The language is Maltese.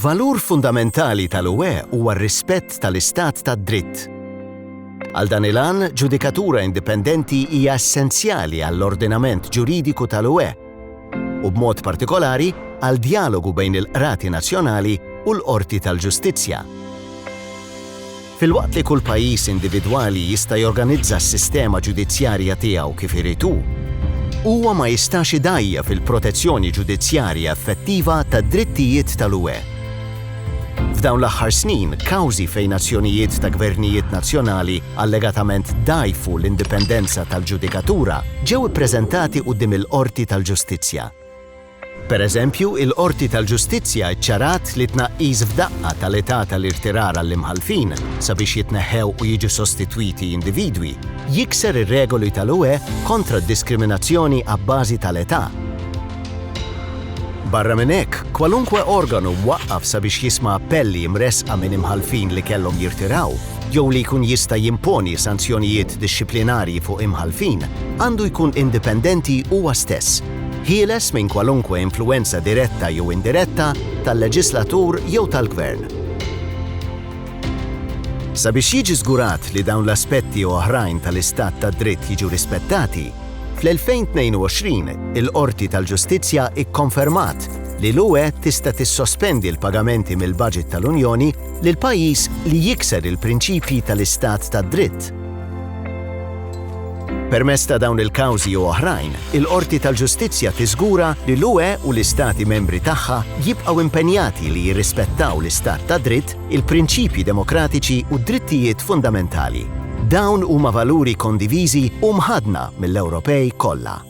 Valur fundamentali tal-UE huwa r-rispett tal-istat tad-dritt. Għal dan il-għan, ġudikatura indipendenti hija essenzjali għall-ordinament ġuridiku tal-UE u b'mod partikolari għal dialogu bejn il-qrati nazzjonali u l-qorti tal-ġustizzja. Fil-waqt li kull pajjiż individwali jista' jorganizza s-sistema ġudizzjarja tiegħu kif irid hu, huwa ma jistax idajja fil-protezzjoni ġudizzjarja effettiva tad-drittijiet tal-UE. F'dawn l-aħħar snin, kawżi fejn azzjonijiet ta' gvernijiet nazzjonali allegatament dajfu l-indipendenza tal-ġudikatura ġew ippreżentati quddiem il-Qorti tal-Ġustizzja. Pereżempju, il-Qorti tal-Ġustizzja ċċarat li tnaqqis f'daqqa tal-età tal-irtirar għall-imħalfin sabiex jitneħħew u jiġu sostitwiti individwi jikser ir-regoli tal-UE kontra d-diskriminazzjoni għabbażi tal-età. Barra minn hekk, kwalunkwe organu mwaqqaf sabiex jisma' appelli mresqa minn imħalfin li kellhom jirtiraw, jew li jkun jista' jimponi sanzjonijiet dixxiplinarji fuq imħalfin, għandu jkun indipendenti huwa stess, ħieles minn kwalunkwe influwenza diretta jew indiretta tal-leġislatur jew tal-gvern. Sabiex jiġi żgurat li dawn l-aspetti oħrajn tal-istat tad-dritt jiġu rispettati, fl-2022 il-Qorti tal-Ġustizzja ikkonfermat li l-UE tista' tissospendi l-pagamenti mill-baġit tal-Unjoni lil pajjiż li jikser il-prinċipji tal-istat tad-dritt. Permezz ta' dawn il-kawżi u oħrajn, il-Qorti tal-Ġustizzja tiżgura li l-UE u l-istati membri tagħha jibqgħu impenjati li jirrispettaw l-istat tad dritt, il-prinċipji demokratiċi u d-drittijiet fundamentali. Dawn huma valuri kondiviżi u mħadna mill-Ewropej kollha.